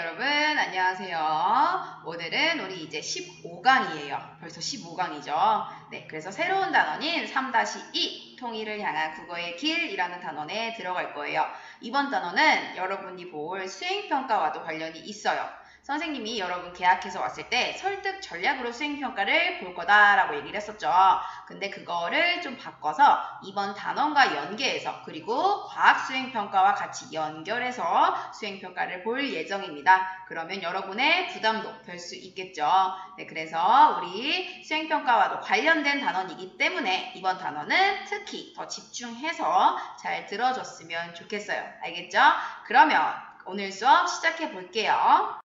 여러분 안녕하세요. 오늘은 우리 이제 15강이에요. 벌써 15강이죠. 네, 그래서 새로운 단원인 3-2 통일을 향한 국어의 길이라는 단원에 들어갈 거예요. 이번 단원은 여러분이 볼 수행평가와도 관련이 있어요. 선생님이 여러분 개학해서 왔을 때 설득 전략으로 수행평가를 볼 거다라고 얘기를 했었죠. 근데 그거를 좀 바꿔서 이번 단원과 연계해서 그리고 과학 수행평가와 같이 연결해서 수행평가를 볼 예정입니다. 그러면 여러분의 부담도 덜 수 있겠죠. 네, 그래서 우리 수행평가와도 관련된 단원이기 때문에 이번 단원은 특히 더 집중해서 잘 들어줬으면 좋겠어요. 알겠죠? 그러면 오늘 수업 시작해 볼게요.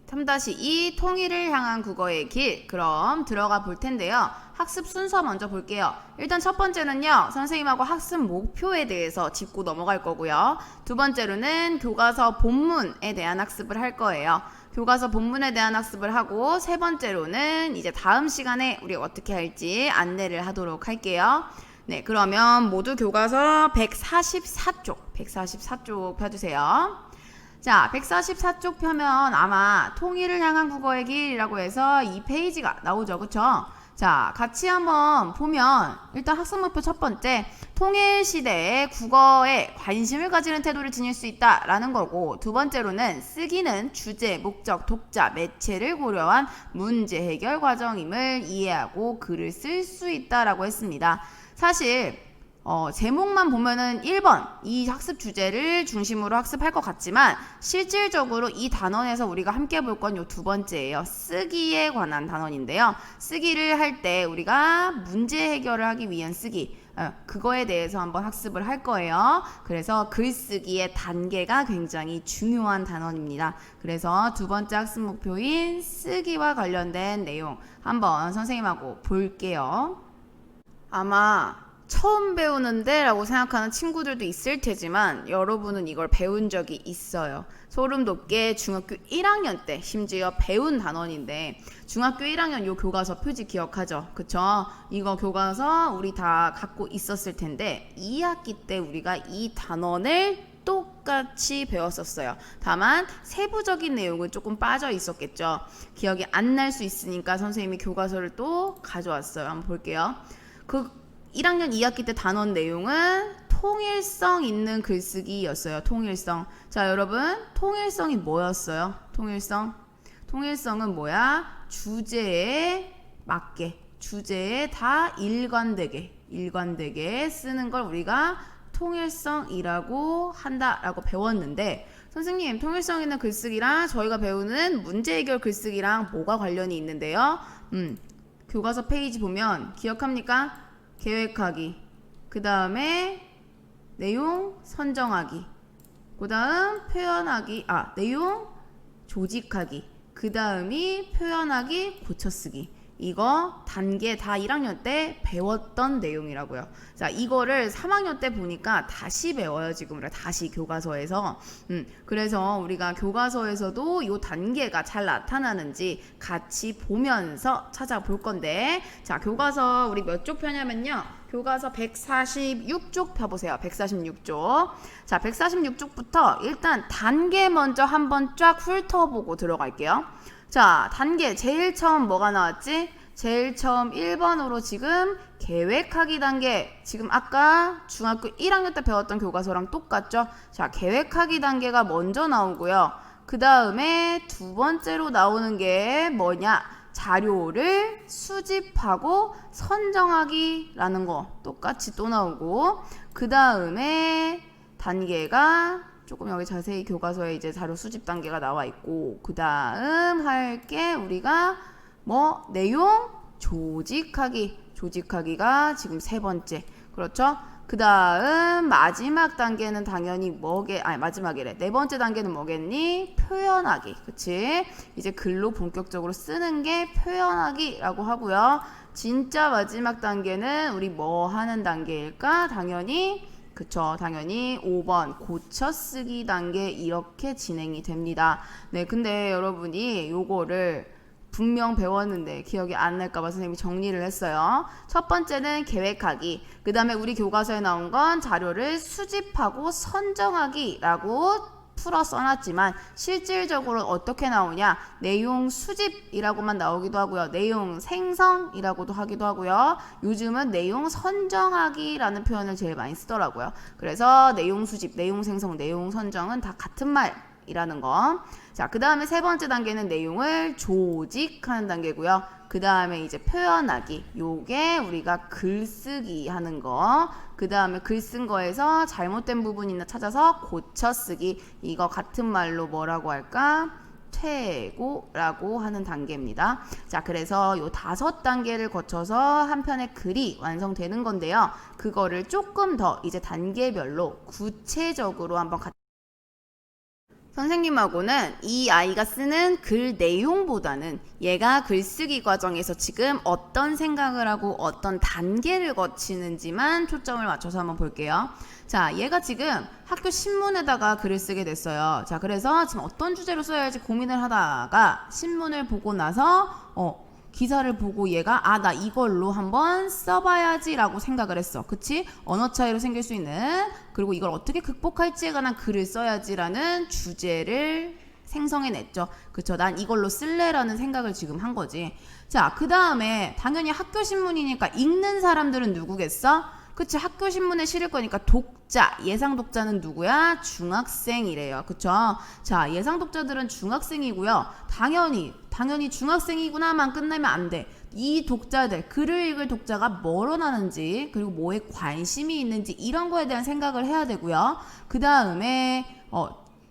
3-2 통일을 향한 국어의 길, 그럼 들어가 볼 텐데요. 학습 순서 먼저 볼게요. 일단 첫 번째는요, 선생님하고 학습 목표에 대해서 짚고 넘어갈 거고요. 두 번째로는 교과서 본문에 대한 학습을 할 거예요. 교과서 본문에 대한 학습을 하고, 세 번째로는 이제 다음 시간에 우리 어떻게 할지 안내를 하도록 할게요. 네, 그러면 모두 교과서 144쪽 펴주세요. 자, 144쪽 펴면 아마 통일을 향한 국어의 길이라고 해서 이 페이지가 나오죠. 그쵸? 자, 같이 한번 보면 일단 학습 목표 첫 번째, 통일 시대에 국어에 관심을 가지는 태도를 지닐 수 있다라는 거고, 두 번째로는 쓰기는 주제, 목적, 독자, 매체를 고려한 문제 해결 과정임을 이해하고 글을 쓸 수 있다라고 했습니다. 사실 제목만 보면은 1번 이 학습 주제를 중심으로 학습할 것 같지만 실질적으로 이 단원에서 우리가 함께 볼 건 요 두 번째예요. 쓰기에 관한 단원인데요. 쓰기를 할 때 우리가 문제 해결을 하기 위한 쓰기, 그거에 대해서 한번 학습을 할 거예요. 그래서 글쓰기의 단계가 굉장히 중요한 단원입니다. 그래서 두 번째 학습 목표인 쓰기와 관련된 내용 한번 선생님하고 볼게요. 아마 처음 배우는데 라고 생각하는 친구들도 있을 테지만 여러분은 이걸 배운 적이 있어요. 소름 돋게 중학교 1학년 때 심지어 배운 단원인데, 중학교 1학년 요 교과서 표지 기억하죠? 그쵸? 이거 교과서 우리 다 갖고 있었을 텐데 2학기 때 우리가 이 단원을 똑같이 배웠었어요. 다만 세부적인 내용은 조금 빠져 있었겠죠. 기억이 안 날 수 있으니까 선생님이 교과서를 또 가져왔어요. 한번 볼게요. 1학년 2학기 때 단원 내용은 통일성 있는 글쓰기였어요. 통일성. 자, 여러분, 통일성이 뭐였어요? 통일성은 뭐야? 주제에 맞게, 주제에 다 일관되게 쓰는 걸 우리가 통일성이라고 한다라고 배웠는데, 선생님, 통일성 있는 글쓰기랑 저희가 배우는 문제 해결 글쓰기랑 뭐가 관련이 있는데요? 교과서 페이지 보면 기억합니까? 계획하기, 그 다음에 내용 선정하기, 그 다음 표현하기, 내용 조직하기, 그 다음이 표현하기, 고쳐쓰기. 이거 단계 다 1학년 때 배웠던 내용이라고요. 자, 이거를 3학년 때 보니까 다시 배워요. 지금 우리가 다시 교과서에서. 그래서 우리가 교과서에서도 이 단계가 잘 나타나는지 같이 보면서 찾아볼 건데, 자, 교과서 우리 몇 쪽 펴냐면요, 교과서 146쪽 펴보세요. 146쪽. 자, 146쪽부터 일단 단계 먼저 한번 쫙 훑어보고 들어갈게요. 자, 단계 제일 처음 뭐가 나왔지? 제일 처음 1번으로 지금 계획하기 단계, 지금 아까 중학교 1학년 때 배웠던 교과서랑 똑같죠? 자, 계획하기 단계가 먼저 나오고요. 그 다음에 두 번째로 나오는 게 뭐냐? 자료를 수집하고 선정하기라는 거 똑같이 또 나오고, 그 다음에 단계가 조금 여기 자세히 교과서에 이제 자료 수집 단계가 나와 있고, 그 다음 할 게 우리가 내용 조직하기가 지금 세 번째. 그렇죠? 그 다음 마지막 단계는 당연히 마지막이래. 네 번째 단계는 뭐겠니? 표현하기. 그치? 이제 글로 본격적으로 쓰는 게 표현하기라고 하고요. 진짜 마지막 단계는 우리 뭐 하는 단계일까? 당연히 5번 고쳐쓰기 단계 이렇게 진행이 됩니다. 네, 근데 여러분이 요거를 분명 배웠는데 기억이 안 날까봐 선생님이 정리를 했어요. 첫 번째는 계획하기, 그 다음에 우리 교과서에 나온 건 자료를 수집하고 선정하기라고 풀어 써놨지만 실질적으로 어떻게 나오냐, 내용 수집이라고만 나오기도 하고요, 내용 생성이라고도 하기도 하고요, 요즘은 내용 선정하기라는 표현을 제일 많이 쓰더라고요. 그래서 내용 수집, 내용 생성, 내용 선정은 다 같은 말이라는 거. 자, 그 다음에 세 번째 단계는 내용을 조직하는 단계고요. 그 다음에 이제 표현하기, 요게 우리가 글쓰기 하는 거. 그 다음에 글 쓴 거에서 잘못된 부분이나 찾아서 고쳐쓰기, 이거 같은 말로 뭐라고 할까? 퇴고라고 하는 단계입니다. 자, 그래서 요 5단계를 거쳐서 한 편의 글이 완성되는 건데요. 그거를 조금 더 이제 단계별로 구체적으로 한번 선생님하고는 이 아이가 쓰는 글 내용보다는 얘가 글쓰기 과정에서 지금 어떤 생각을 하고 어떤 단계를 거치는지만 초점을 맞춰서 한번 볼게요. 자, 얘가 지금 학교 신문에다가 글을 쓰게 됐어요. 자, 그래서 지금 어떤 주제로 써야 할지 고민을 하다가 신문을 보고 나서 기사를 보고 얘가 나 이걸로 한번 써봐야지 라고 생각을 했어. 그치? 언어 차이로 생길 수 있는, 그리고 이걸 어떻게 극복할지에 관한 글을 써야지 라는 주제를 생성해냈죠. 그쵸? 난 이걸로 쓸래 라는 생각을 지금 한 거지. 자, 그 다음에 당연히 학교 신문이니까 읽는 사람들은 누구겠어? 그치? 학교 신문에 실을 거니까 독자, 예상 독자는 누구야? 중학생이래요. 그쵸? 자, 예상 독자들은 중학생이고요. 당연히 중학생이구나만 끝나면 안 돼. 이 독자들, 글을 읽을 독자가 뭐로 나는지, 그리고 뭐에 관심이 있는지, 이런 거에 대한 생각을 해야 되고요. 그 다음에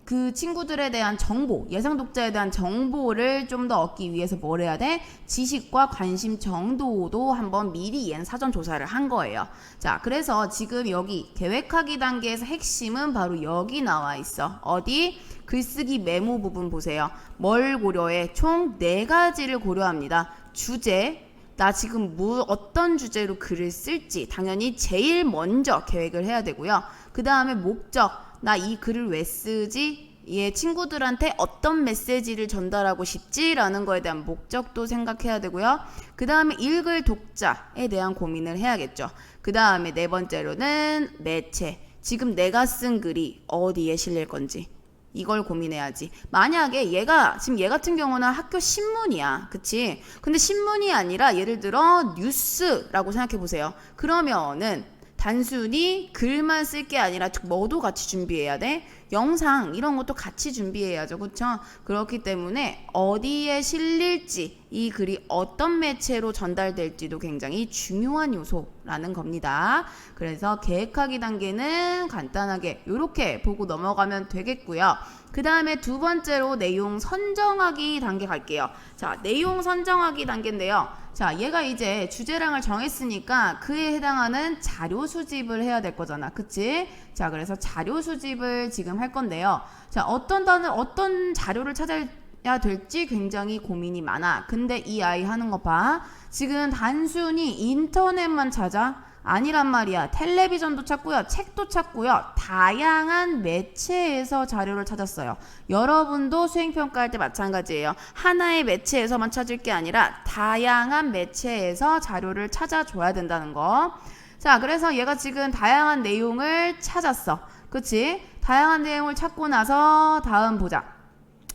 그 친구들에 대한 정보, 예상 독자에 대한 정보를 좀 더 얻기 위해서 뭘 해야 돼? 지식과 관심 정도도 한번 미리 얘는 사전 조사를 한 거예요. 자, 그래서 지금 여기 계획하기 단계에서 핵심은 바로 여기 나와 있어. 어디? 글쓰기 메모 부분 보세요. 뭘 고려해? 총 4가지를 고려합니다. 주제, 나 지금 어떤 주제로 글을 쓸지 당연히 제일 먼저 계획을 해야 되고요. 그 다음에 목적, 나 이 글을 왜 쓰지? 얘 친구들한테 어떤 메시지를 전달하고 싶지? 라는 거에 대한 목적도 생각해야 되고요. 그 다음에 읽을 독자에 대한 고민을 해야겠죠. 그 다음에 4번째로는 매체, 지금 내가 쓴 글이 어디에 실릴 건지 이걸 고민해야지. 만약에 얘 같은 경우는 학교 신문이야. 그치? 근데 신문이 아니라 예를 들어 뉴스라고 생각해 보세요. 그러면은 단순히 글만 쓸 게 아니라 뭐도 같이 준비해야 돼? 영상 이런 것도 같이 준비해야죠. 그렇죠? 그렇기 때문에 어디에 실릴지, 이 글이 어떤 매체로 전달될지도 굉장히 중요한 요소라는 겁니다. 그래서 계획하기 단계는 간단하게 이렇게 보고 넘어가면 되겠고요. 그 다음에 2번째로 내용 선정하기 단계 갈게요. 자, 내용 선정하기 단계인데요. 자, 얘가 이제 주제량을 정했으니까 그에 해당하는 자료 수집을 해야 될 거잖아. 그치? 자, 그래서 자료 수집을 지금 할 건데요. 자, 어떤 자료를 찾아야 될지 굉장히 고민이 많아. 근데 이 아이 하는 거 봐. 지금 단순히 인터넷만 찾아? 아니란 말이야. 텔레비전도 찾고요. 책도 찾고요. 다양한 매체에서 자료를 찾았어요. 여러분도 수행평가할 때 마찬가지예요. 하나의 매체에서만 찾을 게 아니라 다양한 매체에서 자료를 찾아줘야 된다는 거. 자, 그래서 얘가 지금 다양한 내용을 찾았어. 그치? 다양한 내용을 찾고 나서 다음 보자.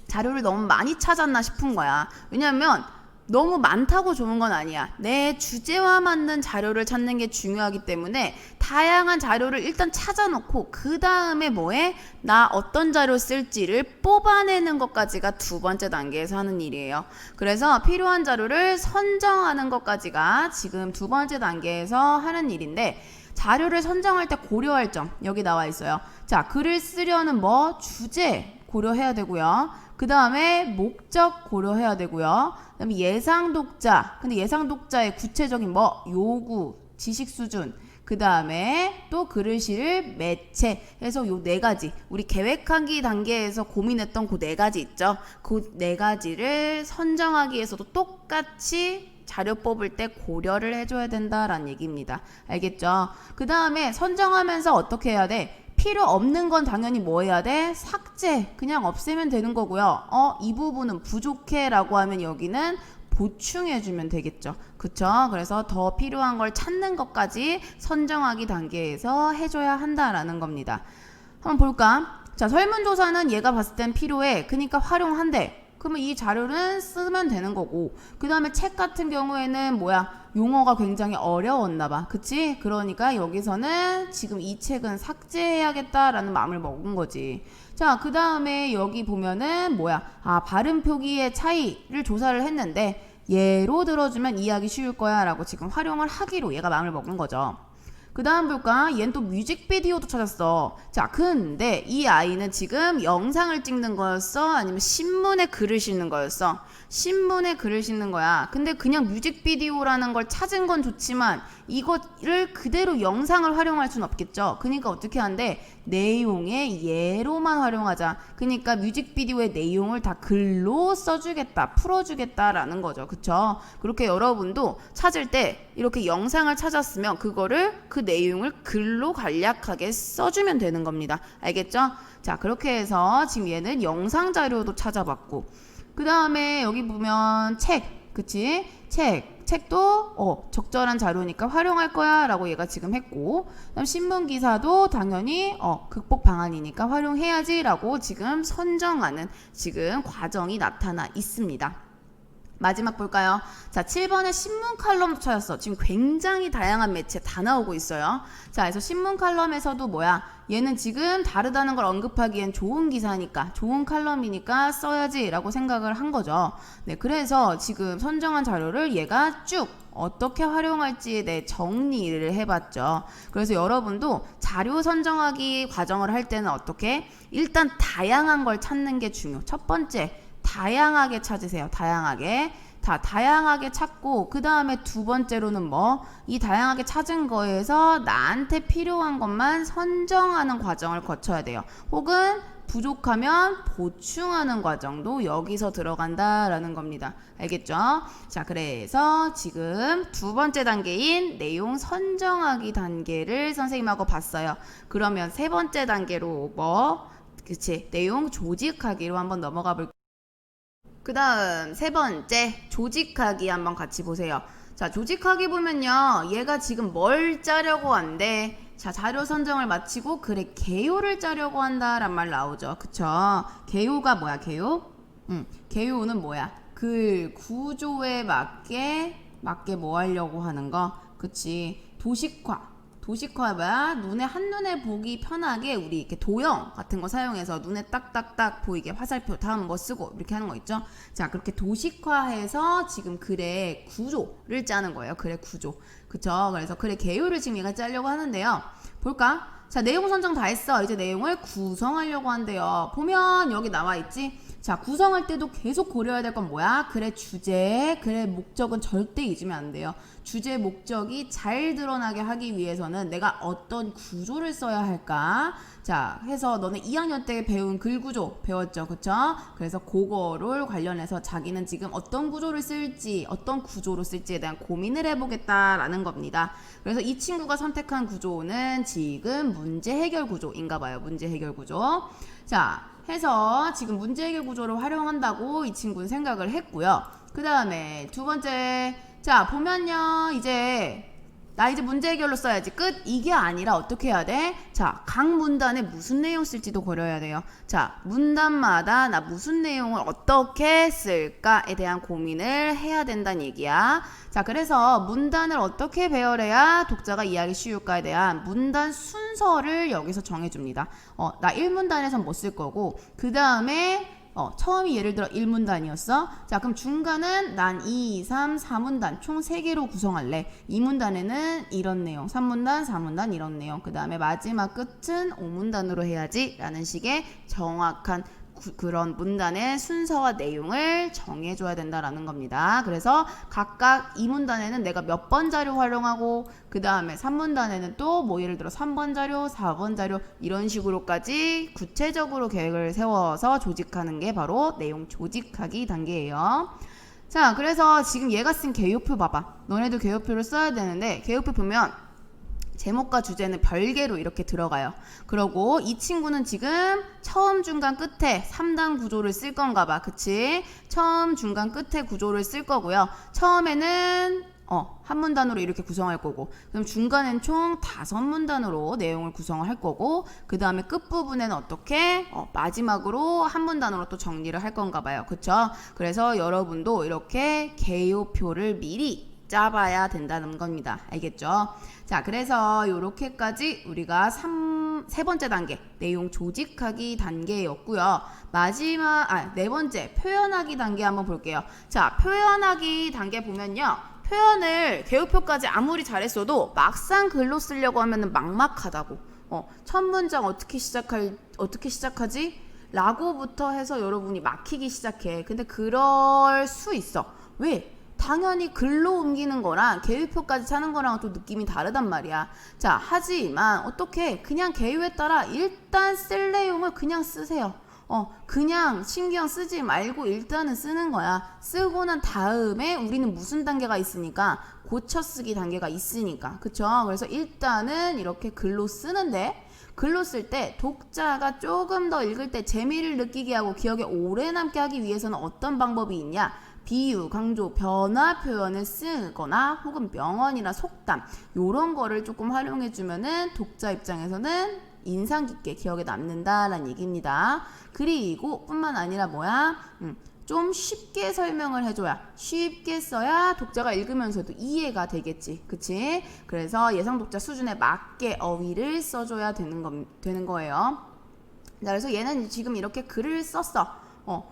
자료를 너무 많이 찾았나 싶은 거야. 왜냐면 너무 많다고 좋은 건 아니야. 내 주제와 맞는 자료를 찾는 게 중요하기 때문에 다양한 자료를 일단 찾아놓고 그 다음에 뭐해? 나 어떤 자료 쓸지를 뽑아내는 것까지가 2번째 단계에서 하는 일이에요. 그래서 필요한 자료를 선정하는 것까지가 지금 2번째 단계에서 하는 일인데, 자료를 선정할 때 고려할 점 여기 나와 있어요. 자, 글을 쓰려는 주제 고려해야 되고요. 그 다음에 목적 고려해야 되고요. 그 다음에 예상 독자, 근데 예상 독자의 구체적인 요구, 지식 수준, 그 다음에 또 글을 실 매체 해서 요 4가지, 우리 계획하기 단계에서 고민했던 그 4가지 있죠. 그 4가지를 선정하기 위해서도 똑같이 자료 뽑을 때 고려를 해줘야 된다라는 얘기입니다. 알겠죠? 그 다음에 선정하면서 어떻게 해야 돼? 필요 없는 건 당연히 뭐 해야 돼? 삭제, 그냥 없애면 되는 거고요. 이 부분은 부족해 라고 하면 여기는 보충해주면 되겠죠. 그쵸? 그래서 더 필요한 걸 찾는 것까지 선정하기 단계에서 해줘야 한다라는 겁니다. 한번 볼까? 자, 설문조사는 얘가 봤을 땐 필요해. 그러니까 활용한대. 그러면 이 자료는 쓰면 되는 거고, 그 다음에 책 같은 경우에는 뭐야, 용어가 굉장히 어려웠나 봐. 그치? 그러니까 여기서는 지금 이 책은 삭제해야겠다라는 마음을 먹은 거지. 자, 그 다음에 여기 보면은 뭐야, 발음 표기의 차이를 조사를 했는데 예로 들어주면 이해하기 쉬울 거야 라고 지금 활용을 하기로 얘가 마음을 먹은 거죠. 그 다음 볼까? 얘는 또 뮤직비디오도 찾았어. 자, 근데 이 아이는 지금 영상을 찍는 거였어? 아니면 신문에 글을 싣는 거였어? 신문에 글을 싣는 거야. 근데 그냥 뮤직비디오라는 걸 찾은 건 좋지만 이거를 그대로 영상을 활용할 수는 없겠죠. 그러니까 어떻게 한대? 내용의 예로만 활용하자. 그러니까 뮤직비디오의 내용을 다 글로 써주겠다, 풀어주겠다라는 거죠. 그쵸? 그렇게 여러분도 찾을 때 이렇게 영상을 찾았으면 그거를 그 내용을 글로 간략하게 써주면 되는 겁니다. 알겠죠? 자, 그렇게 해서 지금 얘는 영상 자료도 찾아봤고, 그 다음에 여기 보면 책, 그치? 책도 적절한 자료니까 활용할 거야 라고 얘가 지금 했고, 그다음 신문 기사도 당연히 극복 방안이니까 활용해야지 라고 지금 선정하는 지금 과정이 나타나 있습니다. 마지막 볼까요? 자, 7번에 신문 칼럼도 찾았어. 지금 굉장히 다양한 매체 다 나오고 있어요. 자, 그래서 신문 칼럼에서도 뭐야? 얘는 지금 다르다는 걸 언급하기엔 좋은 기사니까, 좋은 칼럼이니까 써야지 라고 생각을 한 거죠. 네, 그래서 지금 선정한 자료를 얘가 쭉 어떻게 활용할지에 대해 정리를 해봤죠. 그래서 여러분도 자료 선정하기 과정을 할 때는 어떻게? 일단 다양한 걸 찾는 게 중요. 첫 번째, 다양하게 찾으세요. 다양하게 찾고, 그 다음에 두 번째로는 이 다양하게 찾은 거에서 나한테 필요한 것만 선정하는 과정을 거쳐야 돼요. 혹은 부족하면 보충하는 과정도 여기서 들어간다라는 겁니다. 알겠죠? 자, 그래서 지금 두 번째 단계인 내용 선정하기 단계를 선생님하고 봤어요. 그러면 세 번째 단계로 그치? 내용 조직하기로 한번 넘어가 볼게요. 그 다음 세 번째 조직하기 한번 같이 보세요. 자, 조직하기 보면요, 얘가 지금 뭘 짜려고 한대. 자, 자료 선정을 마치고 그래 개요를 짜려고 한다란 말 나오죠. 그쵸? 개요가 뭐야? 개요는 뭐야? 글 구조에 맞게 뭐 하려고 하는 거? 그치? 도식화 뭐야? 한눈에 보기 편하게 우리 이렇게 도형 같은 거 사용해서 눈에 딱딱딱 보이게 화살표 다음 뭐 쓰고 이렇게 하는 거 있죠? 자, 그렇게 도식화해서 지금 글의 구조를 짜는 거예요. 글의 구조. 그쵸? 그래서 글의 개요를 지금 얘가 짜려고 하는데요. 볼까? 자, 내용 선정 다 했어. 이제 내용을 구성하려고 한대요. 보면 여기 나와 있지? 자, 구성할 때도 계속 고려해야 될 건 뭐야? 글의 주제, 글의 목적은 절대 잊으면 안 돼요. 주제, 목적이 잘 드러나게 하기 위해서는 내가 어떤 구조를 써야 할까? 자, 해서 너는 2학년 때 배운 글 구조 배웠죠, 그쵸? 그래서 그거를 관련해서 자기는 지금 어떤 구조를 쓸지, 어떤 구조로 쓸지에 대한 고민을 해보겠다라는 겁니다. 그래서 이 친구가 선택한 구조는 지금 문제 해결 구조인가 봐요. 문제 해결 구조. 자, 해서 지금 문제 해결 구조를 활용한다고 이 친구는 생각을 했고요. 그 다음에 두 번째, 자, 보면요, 나 이제 문제 해결로 써야지. 끝. 이게 아니라 어떻게 해야 돼? 자, 각 문단에 무슨 내용 쓸지도 고려해야 돼요. 자, 문단마다 나 무슨 내용을 어떻게 쓸까에 대한 고민을 해야 된다는 얘기야. 자, 그래서 문단을 어떻게 배열해야 독자가 이해하기 쉬울까에 대한 문단 순서를 여기서 정해줍니다. 나 1문단에선 뭐 쓸 거고, 그 다음에 처음이 예를 들어 1문단이었어. 자, 그럼 중간은 난 2, 3, 4문단 총 3개로 구성할래. 2문단에는 이런 내용, 3문단, 4문단 이런 내용, 그 다음에 마지막 끝은 5문단으로 해야지 라는 식의 정확한 그런 문단의 순서와 내용을 정해줘야 된다라는 겁니다. 그래서 각각 2문단에는 내가 몇 번 자료 활용하고, 그 다음에 3문단에는 또 뭐 예를 들어 3번 자료, 4번 자료 이런 식으로까지 구체적으로 계획을 세워서 조직하는 게 바로 내용 조직하기 단계예요. 자, 그래서 지금 얘가 쓴 개요표 봐봐. 너네도 개요표를 써야 되는데, 개요표 보면 제목과 주제는 별개로 이렇게 들어가요. 그러고 이 친구는 지금 처음, 중간, 끝에 3단 구조를 쓸 건가 봐. 그치? 처음, 중간, 끝에 구조를 쓸 거고요. 처음에는 한 문단으로 이렇게 구성할 거고, 그럼 중간엔 총 5문단으로 내용을 구성을 할 거고, 그 다음에 끝부분에는 어떻게? 마지막으로 한 문단으로 또 정리를 할 건가 봐요. 그쵸? 그래서 여러분도 이렇게 개요표를 미리 짜봐야 된다는 겁니다. 알겠죠? 자, 그래서 요렇게까지 우리가 세 번째 단계, 내용 조직하기 단계였고요. 네 번째, 표현하기 단계 한번 볼게요. 자, 표현하기 단계 보면요. 표현을 개요표까지 아무리 잘했어도 막상 글로 쓰려고 하면은 막막하다고. 첫 문장 어떻게 시작하지? 라고부터 해서 여러분이 막히기 시작해. 근데 그럴 수 있어. 왜? 당연히 글로 옮기는 거랑 개요표까지 차는 거랑 또 느낌이 다르단 말이야. 자, 하지만 어떻게 그냥 개요에 따라 일단 쓸 내용을 그냥 쓰세요. 그냥 신경 쓰지 말고 일단은 쓰는 거야. 쓰고 난 다음에 우리는 무슨 단계가 있으니까 고쳐쓰기 단계가 있으니까. 그쵸? 그래서 일단은 이렇게 글로 쓰는데, 글로 쓸 때 독자가 조금 더 읽을 때 재미를 느끼게 하고 기억에 오래 남게 하기 위해서는 어떤 방법이 있냐? 비유, 강조, 변화 표현을 쓰거나 혹은 명언이나 속담 요런 거를 조금 활용해 주면은 독자 입장에서는 인상 깊게 기억에 남는다라는 얘기입니다. 그리고 뿐만 아니라 뭐야? 좀 쉽게 설명을 해줘야, 쉽게 써야 독자가 읽으면서도 이해가 되겠지. 그치? 그래서 예상 독자 수준에 맞게 어휘를 써줘야 되는 거예요. 자, 그래서 얘는 지금 이렇게 글을 썼어.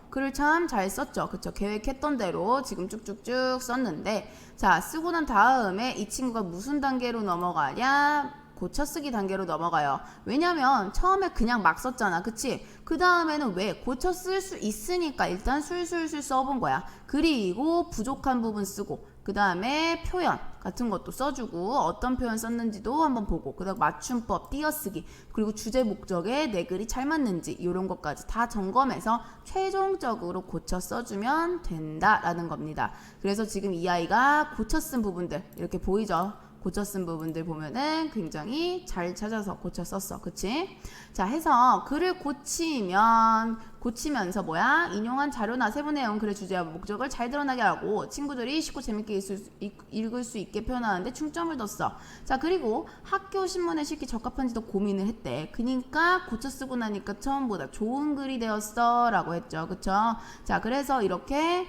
글을 참 잘 썼죠. 그쵸? 계획했던 대로 지금 쭉쭉쭉 썼는데, 자, 쓰고 난 다음에 이 친구가 무슨 단계로 넘어가냐? 고쳐쓰기 단계로 넘어가요. 왜냐면 처음에 그냥 막 썼잖아. 그치? 그 다음에는 왜? 고쳐 쓸 수 있으니까 일단 술술술 써본 거야. 그리고 부족한 부분 쓰고, 그 다음에 표현 같은 것도 써주고, 어떤 표현 썼는지도 한번 보고, 그 다음 맞춤법, 띄어쓰기, 그리고 주제 목적에 내 글이 잘 맞는지 이런 것까지 다 점검해서 최종적으로 고쳐 써주면 된다라는 겁니다. 그래서 지금 이 아이가 고쳐 쓴 부분들 이렇게 보이죠? 고쳐 쓴 부분들 보면은 굉장히 잘 찾아서 고쳐 썼어. 그치? 자, 해서 글을 고치면서 뭐야? 인용한 자료나 세부 내용 글의 주제와 목적을 잘 드러나게 하고 친구들이 쉽고 재밌게 읽을 수 있게 표현하는데 중점을 뒀어. 자, 그리고 학교 신문에 쉽게 적합한지도 고민을 했대. 그니까 고쳐 쓰고 나니까 처음보다 좋은 글이 되었어 라고 했죠. 그쵸? 자, 그래서 이렇게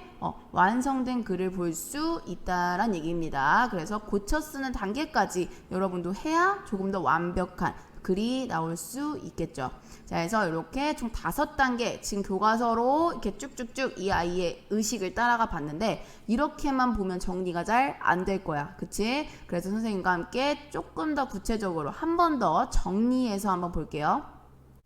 완성된 글을 볼 수 있다란 얘기입니다. 그래서 고쳐 쓰는 단계까지 여러분도 해야 조금 더 완벽한 글이 나올 수 있겠죠. 자, 그래서 이렇게 총 5단계 지금 교과서로 이렇게 쭉쭉쭉 이 아이의 의식을 따라가 봤는데 이렇게만 보면 정리가 잘 안 될 거야. 그치? 그래서 선생님과 함께 조금 더 구체적으로 한 번 더 정리해서 한번 볼게요.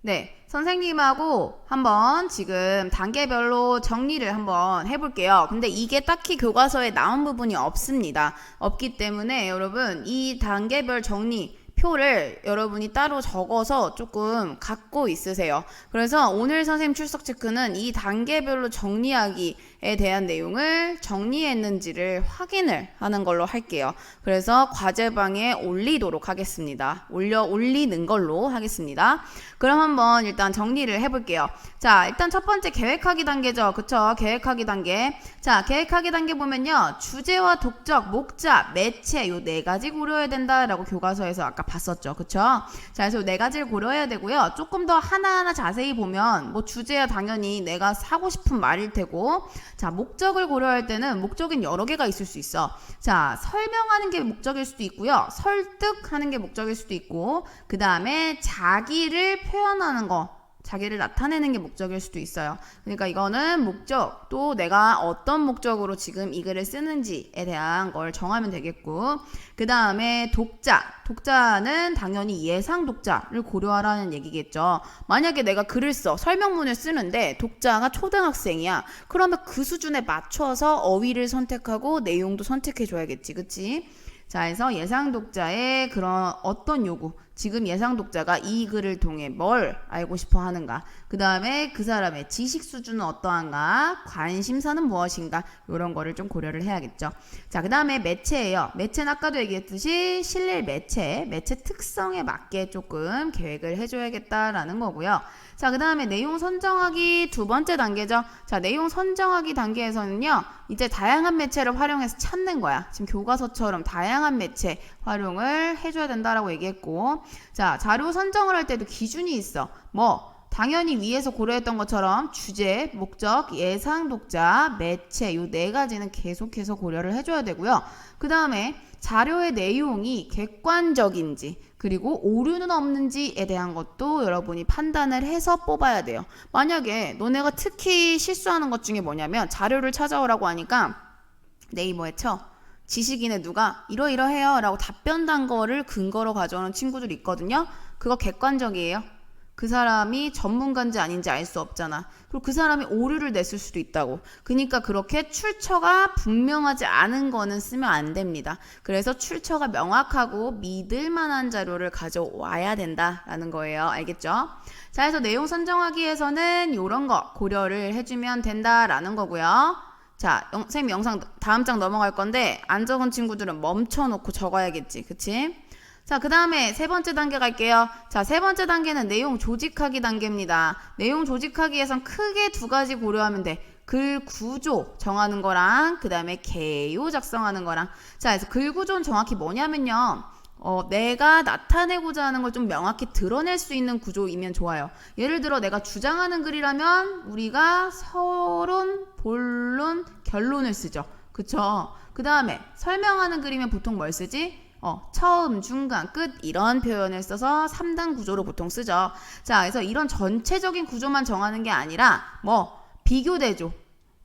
네, 선생님하고 한번 지금 단계별로 정리를 한번 해볼게요. 근데 이게 딱히 교과서에 나온 부분이 없습니다. 없기 때문에 여러분 이 단계별 정리 표를 여러분이 따로 적어서 조금 갖고 있으세요. 그래서 오늘 선생님 출석 체크는 이 단계별로 정리하기에 대한 내용을 정리했는지를 확인을 하는 걸로 할게요. 그래서 과제방에 올리도록 하겠습니다. 올리는 걸로 하겠습니다. 그럼 한번 일단 정리를 해볼게요. 자, 일단 첫 번째 계획하기 단계죠. 그쵸? 계획하기 단계. 자, 계획하기 단계 보면요. 주제와 독적, 목자, 매체 요 4가지 고려해야 된다라고 교과서에서 아까 봤었죠. 그쵸? 자, 그래서 4가지를 고려해야 되고요. 조금 더 하나하나 자세히 보면 뭐 주제야 당연히 내가 하고 싶은 말일 테고, 자, 목적을 고려할 때는 목적인 여러 개가 있을 수 있어. 자, 설명하는 게 목적일 수도 있고요. 설득하는 게 목적일 수도 있고, 그 다음에 자기를 표현하는 거, 자기를 나타내는 게 목적일 수도 있어요. 그러니까 이거는 목적, 또 내가 어떤 목적으로 지금 이 글을 쓰는지에 대한 걸 정하면 되겠고, 그 다음에 독자는 당연히 예상 독자를 고려하라는 얘기겠죠. 만약에 내가 글을 설명문을 쓰는데 독자가 초등학생이야. 그러면 그 수준에 맞춰서 어휘를 선택하고 내용도 선택해 줘야겠지. 그치? 자, 그래서 예상 독자의 그런 어떤 요구, 지금 예상 독자가 이 글을 통해 뭘 알고 싶어 하는가? 그 다음에 그 사람의 지식 수준은 어떠한가? 관심사는 무엇인가? 이런 거를 좀 고려를 해야겠죠. 자, 그 다음에 매체예요. 매체는 아까도 얘기했듯이 실릴 매체 특성에 맞게 조금 계획을 해줘야겠다라는 거고요. 자, 그 다음에 내용 선정하기 두 번째 단계죠. 자, 내용 선정하기 단계에서는요, 이제 다양한 매체를 활용해서 찾는 거야. 지금 교과서처럼 다양한 매체 활용을 해줘야 된다라고 얘기했고, 자, 자료 선정을 할 때도 기준이 있어. 뭐, 당연히 위에서 고려했던 것처럼 주제, 목적, 예상 독자, 매체 요 네 가지는 계속해서 고려를 해줘야 되고요. 그 다음에 자료의 내용이 객관적인지 그리고 오류는 없는지에 대한 것도 여러분이 판단을 해서 뽑아야 돼요. 만약에 너네가 특히 실수하는 것 중에 뭐냐면 자료를 찾아오라고 하니까 네이버에 쳐. 지식인의 누가 이러이러해요 라고 답변 단거를 근거로 가져오는 친구들이 있거든요. 그거 객관적이에요. 그 사람이 전문가인지 아닌지 알 수 없잖아. 그리고 그 사람이 오류를 냈을 수도 있다고. 그러니까 그렇게 출처가 분명하지 않은 거는 쓰면 안 됩니다. 그래서 출처가 명확하고 믿을 만한 자료를 가져와야 된다라는 거예요. 알겠죠? 자, 그래서 내용 선정하기 위해서는 이런 거 고려를 해주면 된다라는 거고요. 자, 선생님 영상 다음 장 넘어갈 건데 안 적은 친구들은 멈춰놓고 적어야겠지. 그치? 자, 그 다음에 세 번째 단계 갈게요. 자, 세 번째 단계는 내용 조직하기 단계입니다. 내용 조직하기에선 크게 두 가지 고려하면 돼. 글 구조 정하는 거랑 그 다음에 개요 작성하는 거랑. 자, 그래서 글 구조는 정확히 뭐냐면요. 내가 나타내고자 하는 걸 좀 명확히 드러낼 수 있는 구조이면 좋아요. 예를 들어 내가 주장하는 글이라면 우리가 서론, 본론, 결론을 쓰죠. 그쵸? 그 다음에 설명하는 글이면 보통 뭘 쓰지? 처음, 중간, 끝 이런 표현을 써서 3단 구조로 보통 쓰죠. 자, 그래서 이런 전체적인 구조만 정하는 게 아니라 뭐 비교 대조,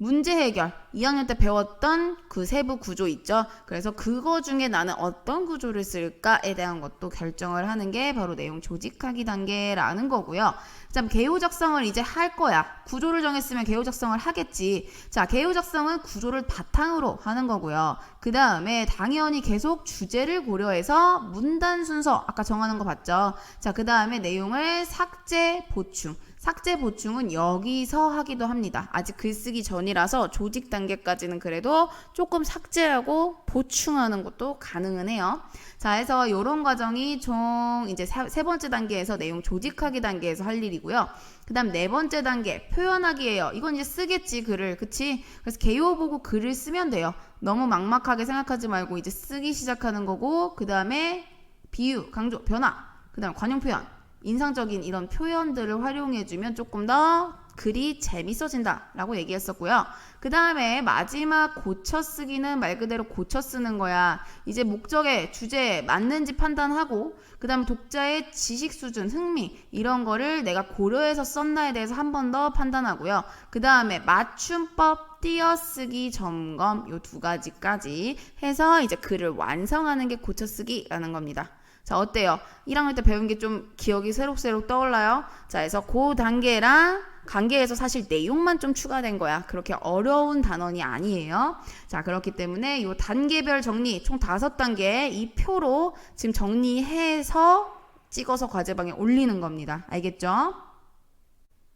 문제 해결 2학년 때 배웠던 그 세부 구조 있죠. 그래서 그거 중에 나는 어떤 구조를 쓸까에 대한 것도 결정을 하는 게 바로 내용 조직하기 단계라는 거고요. 자, 개요 작성을 이제 할 거야. 구조를 정했으면 개요 작성을 하겠지. 자, 개요 작성은 구조를 바탕으로 하는 거고요. 그 다음에 당연히 계속 주제를 고려해서 문단 순서 아까 정하는 거 봤죠. 자, 그 다음에 내용을 삭제, 보충. 삭제 보충은 여기서 하기도 합니다. 아직 글쓰기 전이라서 조직 단계까지는 그래도 조금 삭제하고 보충하는 것도 가능은 해요. 자, 해서 이런 과정이 총 이제 세 번째 단계에서 내용 조직하기 단계에서 할 일이고요. 그 다음 네 번째 단계 표현하기예요. 이건 이제 쓰겠지 글을. 그치? 그래서 개요 보고 글을 쓰면 돼요. 너무 막막하게 생각하지 말고 이제 쓰기 시작하는 거고, 그 다음에 비유, 강조, 변화, 그 다음 관용 표현, 인상적인 이런 표현들을 활용해주면 조금 더 글이 재밌어진다 라고 얘기했었고요. 그 다음에 마지막 고쳐 쓰기는 말 그대로 고쳐 쓰는 거야. 이제 목적에 주제에 맞는지 판단하고, 그 다음에 독자의 지식 수준, 흥미 이런 거를 내가 고려해서 썼나에 대해서 한 번 더 판단하고요. 그 다음에 맞춤법, 띄어쓰기, 점검 요 두 가지까지 해서 이제 글을 완성하는 게 고쳐 쓰기라는 겁니다. 자, 어때요? 1학년 때 배운 게 좀 기억이 새록새록 떠올라요? 자, 그래서 그 단계랑 관계에서 사실 내용만 좀 추가된 거야. 그렇게 어려운 단원이 아니에요. 자, 그렇기 때문에 이 단계별 정리 총 5단계 이 표로 지금 정리해서 찍어서 과제방에 올리는 겁니다. 알겠죠?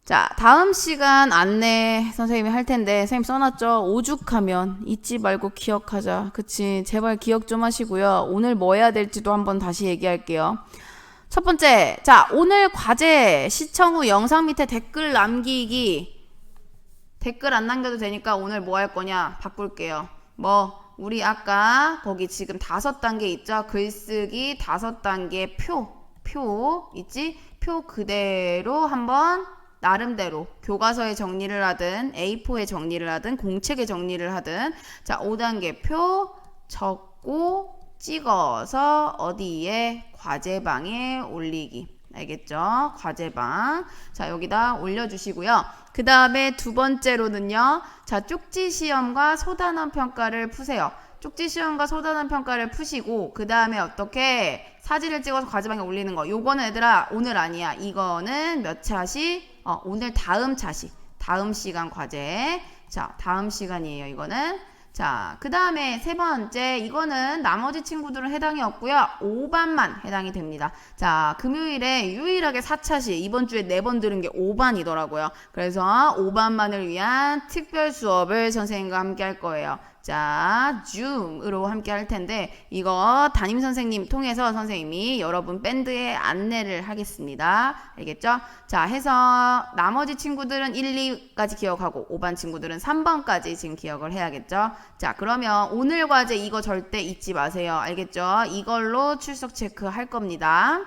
자, 다음 시간 안내 선생님이 할 텐데 선생님 써놨죠? 오죽하면 잊지 말고 기억하자. 그치? 제발 기억 좀 하시고요. 오늘 뭐 해야 될지도 한번 다시 얘기할게요. 첫 번째, 자, 오늘 과제 시청 후 영상 밑에 댓글 남기기. 댓글 안 남겨도 되니까 오늘 뭐 할 거냐 바꿀게요. 우리 아까 거기 지금 5단계 있죠? 글쓰기 5단계 표 있지? 표 그대로 한번 나름대로 교과서에 정리를 하든 A4에 정리를 하든 공책에 정리를 하든, 자, 5단계 표 적고 찍어서 어디에 과제방에 올리기. 알겠죠? 과제방. 자, 여기다 올려주시고요. 그 다음에 두 번째로는요. 자, 쪽지 시험과 소단원 평가를 푸세요. 쪽지 시험과 소단원 평가를 푸시고, 그 다음에 어떻게 사진을 찍어서 과제방에 올리는 거. 요거는 얘들아 오늘 아니야. 이거는 몇 차시? 오늘 다음 차시. 다음 시간 과제. 자, 다음 시간이에요. 이거는. 자, 그 다음에 세 번째, 이거는 나머지 친구들은 해당이 없고요. 5반만 해당이 됩니다. 자, 금요일에 유일하게 4차시, 이번 주에 4번 들은 게 5반이더라고요. 그래서 5반만을 위한 특별 수업을 선생님과 함께 할 거예요. 자, 줌으로 함께 할 텐데 이거 담임 선생님 통해서 선생님이 여러분 밴드에 안내를 하겠습니다. 알겠죠? 자, 해서 나머지 친구들은 1, 2까지 기억하고 5반 친구들은 3번까지 지금 기억을 해야겠죠? 자, 그러면 오늘 과제 이거 절대 잊지 마세요. 알겠죠? 이걸로 출석 체크 할 겁니다.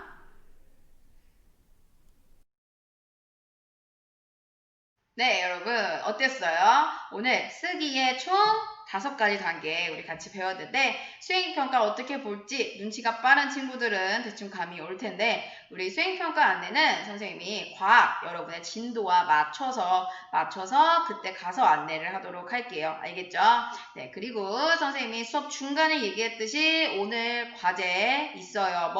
네, 여러분 어땠어요? 오늘 쓰기의 총 5가지 단계 우리 같이 배웠는데 수행평가 어떻게 볼지 눈치가 빠른 친구들은 대충 감이 올 텐데 우리 수행평가 안내는 선생님이 과학 여러분의 진도와 맞춰서 그때 가서 안내를 하도록 할게요. 알겠죠? 네, 그리고 선생님이 수업 중간에 얘기했듯이 오늘 과제 있어요.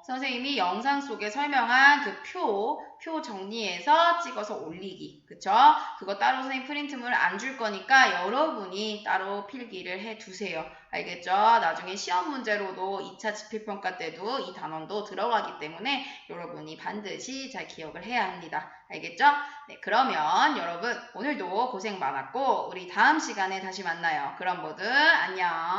선생님이 영상 속에 설명한 그 표 정리해서 찍어서 올리기. 그쵸? 그거 따로 선생님 프린트물 안 줄 거니까 여러분이 따로 필기를 해 두세요. 알겠죠? 나중에 시험 문제로도 2차 지필평가 때도 이 단원도 들어가기 때문에 여러분이 반드시 잘 기억을 해야 합니다. 알겠죠? 네, 그러면 여러분 오늘도 고생 많았고 우리 다음 시간에 다시 만나요. 그럼 모두 안녕.